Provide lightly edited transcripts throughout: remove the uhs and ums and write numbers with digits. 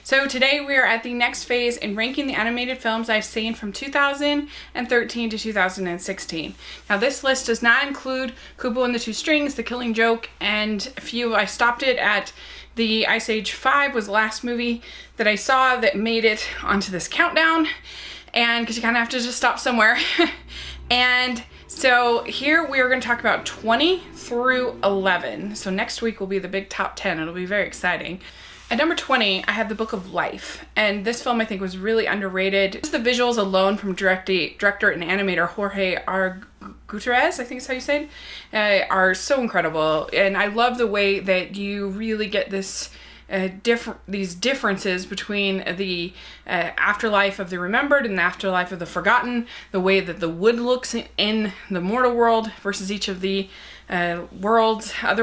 So today we are at the next phase in ranking the animated films I've seen from 2013 to 2016. Now this list does not include Kubo and the Two Strings, The Killing Joke, and a few. I stopped it at the Ice Age 5 was the last movie that I saw that made it onto this countdown, and because you kind of have to just stop somewhere. And so here we are going to talk about 20 through 11. So next week will be the big top 10. It'll be very exciting. At number 20, I have The Book of Life, and this film I think was really underrated. Just the visuals alone from director and animator Jorge R. Gutierrez, I think is how you say it, are so incredible. And I love the way that you really get this these differences between the afterlife of the remembered and the afterlife of the forgotten, the way that the wood looks in the mortal world versus each of the other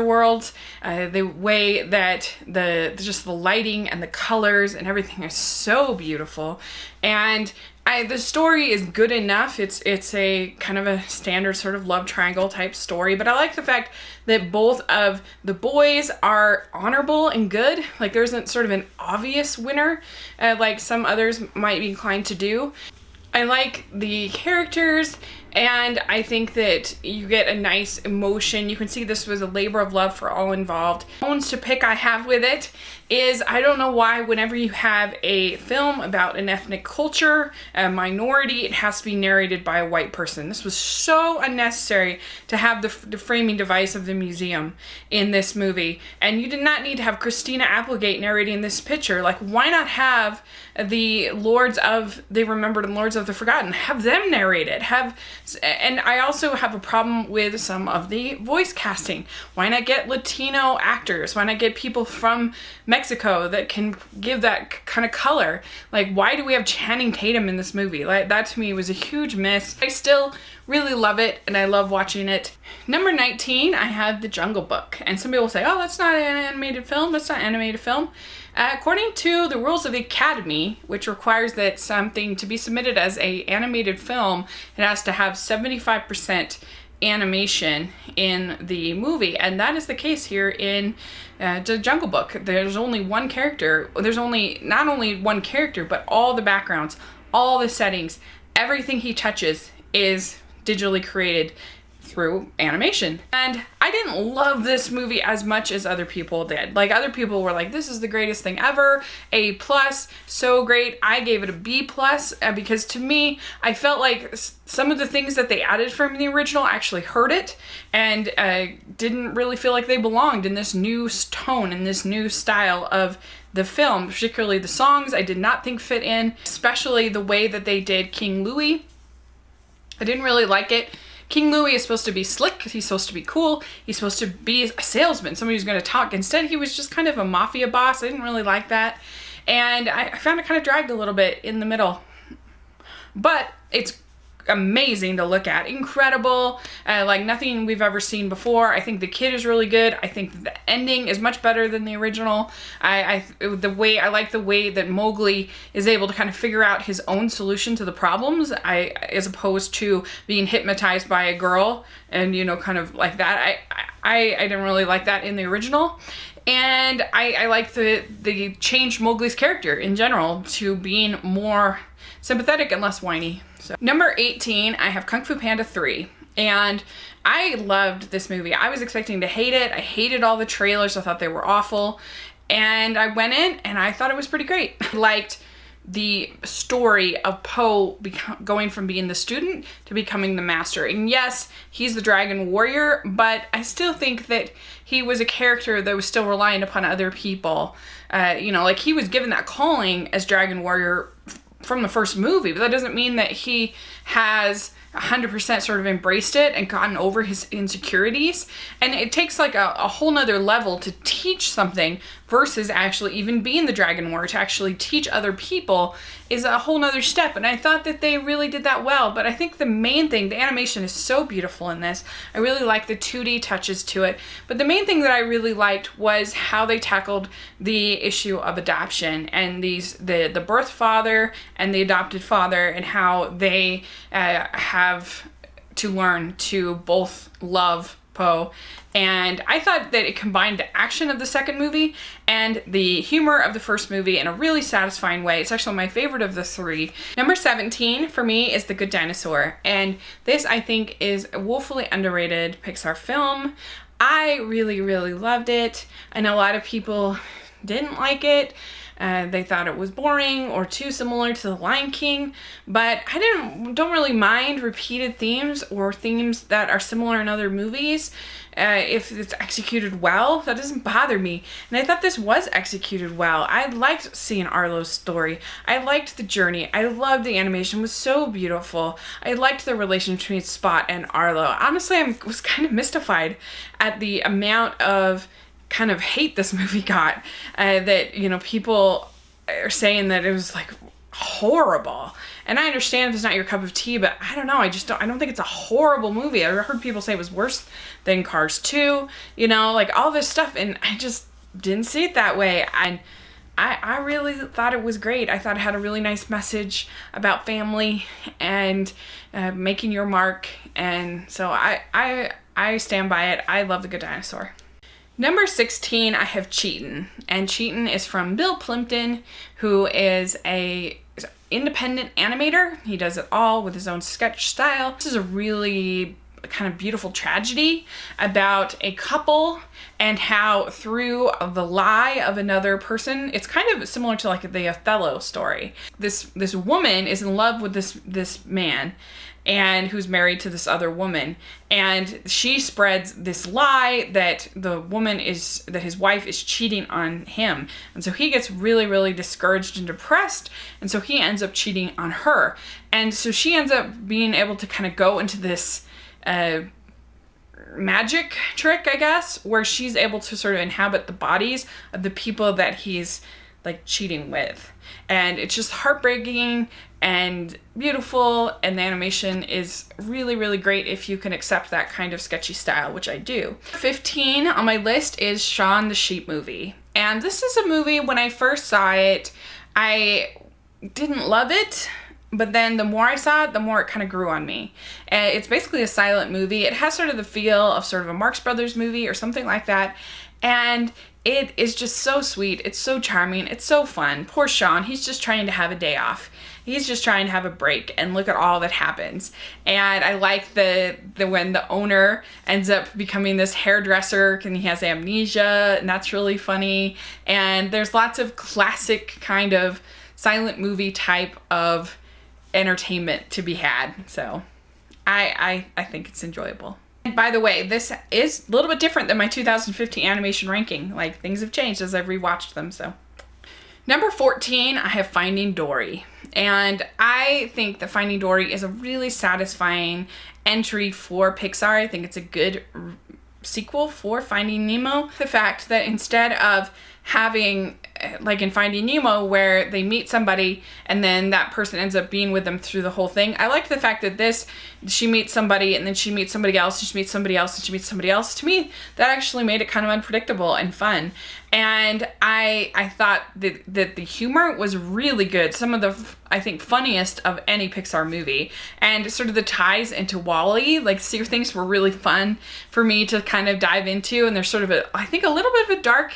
worlds, the way that just the lighting and the colors and everything is so beautiful. And the story is good enough. It's a kind of a standard sort of love triangle type story, but I like the fact that both of the boys are honorable and good. Like there isn't sort of an obvious winner like some others might be inclined to do. I like the characters, and I think that you get a nice emotion. You can see this was a labor of love for all involved. Bones to pick I have with it is, I don't know why whenever you have a film about an ethnic culture, a minority, it has to be narrated by a white person. This was so unnecessary to have the framing device of the museum in this movie. And you did not need to have Christina Applegate narrating this picture. Like, why not have the Lords of the Remembered and Lords of the Forgotten? Have them narrate it. And I also have a problem with some of the voice casting. Why not get Latino actors? Why not get people from Mexico that can give that kind of color? Like, why do we have Channing Tatum in this movie? Like, that to me was a huge miss. I still really love it, and I love watching it. Number 19, I have The Jungle Book. And some people will say, oh, that's not an animated film. That's not an animated film. According to the rules of the Academy, which requires that something to be submitted as an animated film, it has to have 75% animation in the movie, and that is the case here in The Jungle Book. There's only one character. There's not only one character, but all the backgrounds, all the settings, everything he touches is digitally created through animation. And I didn't love this movie as much as other people did. Like, other people were like, this is the greatest thing ever, A+, so great. I gave it a B+, because to me, I felt like some of the things that they added from the original actually hurt it, and didn't really feel like they belonged in this new tone, in this new style of the film. Particularly the songs I did not think fit in, especially the way that they did King Louie. I didn't really like it. King Louie is supposed to be slick, he's supposed to be cool, he's supposed to be a salesman, somebody who's going to talk. Instead, he was just kind of a mafia boss. I didn't really like that. And I found it kind of dragged a little bit in the middle. But it's amazing to look at. Incredible. Like nothing we've ever seen before. I think the kid is really good. I think the ending is much better than the original. I like the way that Mowgli is able to kind of figure out his own solution to the problems, as opposed to being hypnotized by a girl and, you know, kind of like that. I didn't really like that in the original. And I like the changed Mowgli's character in general to being more sympathetic and less whiny. So, number 18, I have Kung Fu Panda 3. And I loved this movie. I was expecting to hate it. I hated all the trailers. I thought they were awful. And I went in and I thought it was pretty great. I liked the story of Po going from being the student to becoming the master. And yes, he's the dragon warrior, but I still think that he was a character that was still relying upon other people. You know, like he was given that calling as dragon warrior from the first movie, but that doesn't mean that he has 100% sort of embraced it and gotten over his insecurities. And it takes like a whole nother level to teach something versus actually even being the dragon warrior. To actually teach other people is a whole nother step. And I thought that they really did that well. But I think the main thing, the animation is so beautiful in this. I really like the 2D touches to it. But the main thing that I really liked was how they tackled the issue of adoption and the birth father and the adopted father, and how they have to learn to both love apropos. And I thought that it combined the action of the second movie and the humor of the first movie in a really satisfying way. It's actually my favorite of the three. Number 17 for me is The Good Dinosaur. And this, I think, is a woefully underrated Pixar film. I really, really loved it. I know a lot of people didn't like it. They thought it was boring or too similar to The Lion King, but I don't really mind repeated themes or themes that are similar in other movies. If it's executed well, that doesn't bother me. And I thought this was executed well. I liked seeing Arlo's story. I liked the journey. I loved the animation. It was so beautiful. I liked the relation between Spot and Arlo. Honestly, I was kind of mystified at the amount of kind of hate this movie got, that, you know, people are saying that it was like horrible. And I understand if it's not your cup of tea, but I don't know, I don't think it's a horrible movie. I heard people say it was worse than Cars 2, you know, like all this stuff, and I just didn't see it that way. And I really thought it was great. I thought it had a really nice message about family and making your mark, and so I stand by it. I love The Good Dinosaur. Number 16, I have Cheatin', and Cheatin' is from Bill Plympton, who is a independent animator. He does it all with his own sketch style. This is a really kind of beautiful tragedy about a couple and how through the lie of another person, it's kind of similar to like the Othello story. This woman is in love with this man, and who's married to this other woman, and she spreads this lie that his wife is cheating on him, and so he gets really, really discouraged and depressed, and so he ends up cheating on her, and so she ends up being able to kind of go into this magic trick, I guess, where she's able to sort of inhabit the bodies of the people that he's like cheating with, and it's just heartbreaking and beautiful, and the animation is really, really great if you can accept that kind of sketchy style, which I do. 15 on my list is Shaun the Sheep movie, and this is a movie, when I first saw it, I didn't love it, but then the more I saw it, the more it kind of grew on me. It's basically a silent movie. It has sort of the feel of sort of a Marx Brothers movie or something like that, and it is just so sweet. It's so charming. It's so fun. Poor Shaun, he's just trying to have a day off. He's just trying to have a break, and look at all that happens. And I like the when the owner ends up becoming this hairdresser and he has amnesia, and that's really funny. And there's lots of classic kind of silent movie type of entertainment to be had. So I think it's enjoyable. And by the way, this is a little bit different than my 2015 animation ranking. Like, things have changed as I've rewatched them, so. Number 14, I have Finding Dory. And I think that Finding Dory is a really satisfying entry for Pixar. I think it's a good sequel for Finding Nemo. The fact that instead of having, like in Finding Nemo, where they meet somebody and then that person ends up being with them through the whole thing, I like the fact that she meets somebody and then she meets somebody else, and she meets somebody else, and she meets somebody else. To me, that actually made it kind of unpredictable and fun. And I thought that the humor was really good. Some of the, I think, funniest of any Pixar movie. And sort of the ties into WALL-E, like, things were really fun for me to kind of dive into. And there's sort of I think a little bit of a dark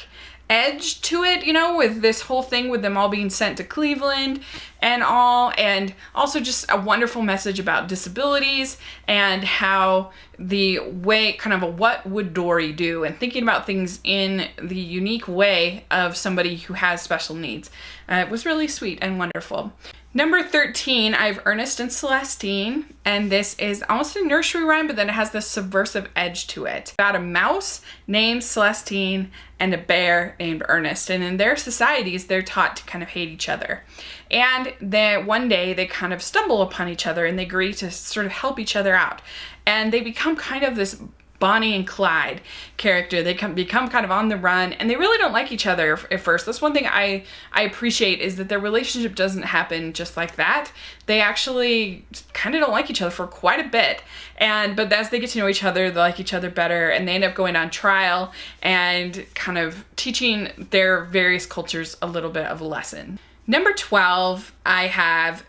edge to it, you know, with this whole thing with them all being sent to Cleveland and all, and also just a wonderful message about disabilities and how the way, kind of a what would Dory do, and thinking about things in the unique way of somebody who has special needs. It was really sweet and wonderful. Number 13, I have Ernest and Celestine, and this is almost a nursery rhyme, but then it has this subversive edge to it. About a mouse named Celestine and a bear named Ernest, and in their societies, they're taught to kind of hate each other. And then one day, they kind of stumble upon each other, and they agree to sort of help each other out. And they become kind of this Bonnie and Clyde character. They become kind of on the run, and they really don't like each other at first. That's one thing I appreciate, is that their relationship doesn't happen just like that. They actually kind of don't like each other for quite a bit, but as they get to know each other, they like each other better, and they end up going on trial and kind of teaching their various cultures a little bit of a lesson. Number 12, I have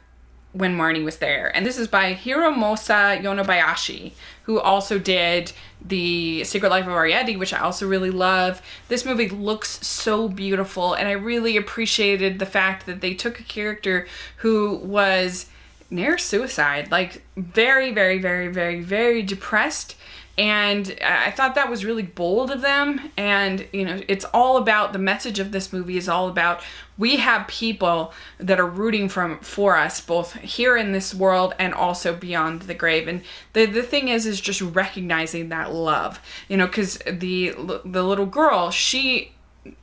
when Marnie was there. And this is by Hiromusa Yonebayashi, who also did The Secret Life of Arrietty, which I also really love. This movie looks so beautiful, and I really appreciated the fact that they took a character who was near suicide, like very, very, very, very, very depressed. And I thought that was really bold of them. And, you know, it's all about, the message of this movie is all about, we have people that are rooting for us, both here in this world and also beyond the grave. And the thing is just recognizing that love, you know, because the little girl, she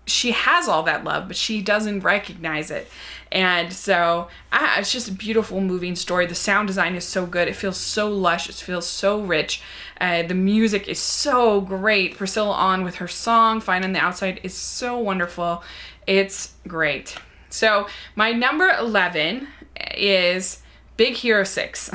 has all that love, but she doesn't recognize it. And so it's just a beautiful, moving story. The sound design is so good. It feels so lush. It feels so rich. The music is so great. Priscilla Ahn with her song, Fine on the Outside, is so wonderful. It's great. So my number 11 is Big Hero 6.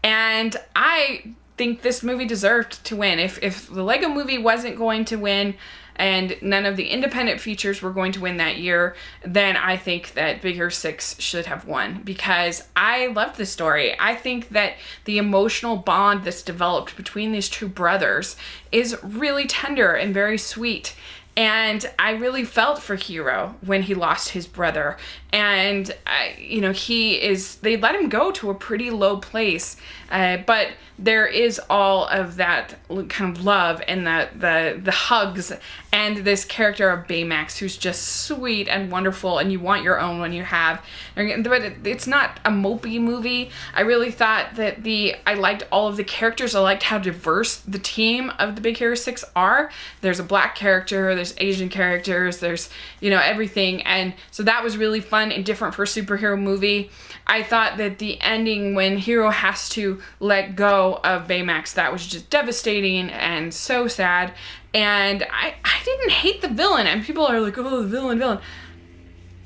And I think this movie deserved to win. If the Lego Movie wasn't going to win, and none of the independent features were going to win that year, then I think that Big Hero 6 should have won, because I loved the story. I think that the emotional bond that's developed between these two brothers is really tender and very sweet. And I really felt for Hiro when he lost his brother. And, you know, they let him go to a pretty low place. But there is all of that kind of love and the hugs and this character of Baymax, who's just sweet and wonderful, and you want your own when you have. But it's not a mopey movie. I really thought that I liked all of the characters. I liked how diverse the team of the Big Hero 6 are. There's a black character, there's Asian characters, there's, you know, everything. And so that was really fun and different for a superhero movie. I thought that the ending, when Hiro has to let go of Baymax, that was just devastating and so sad. And I didn't hate the villain. And people are like, oh, the villain.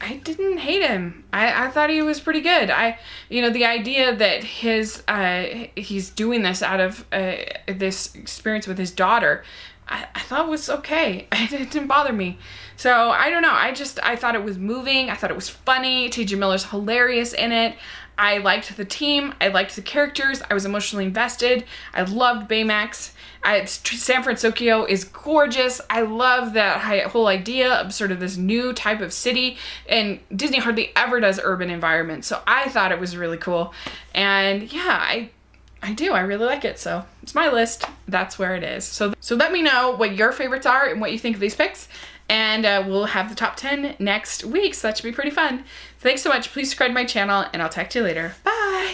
I didn't hate him. I thought he was pretty good. You know, the idea that he's doing this out of this experience with his daughter, I thought was okay. It didn't bother me. So I don't know. I thought it was moving. I thought it was funny. T.J. Miller's hilarious in it. I liked the team. I liked the characters. I was emotionally invested. I loved Baymax. San Francisco is gorgeous. I love that whole idea of sort of this new type of city. And Disney hardly ever does urban environments. So I thought it was really cool. And yeah, I do. I really like it. So it's my list. That's where it is. So let me know what your favorites are and what you think of these picks. And we'll have the top 10 next week. So that should be pretty fun. Thanks so much. Please subscribe to my channel, and I'll talk to you later. Bye.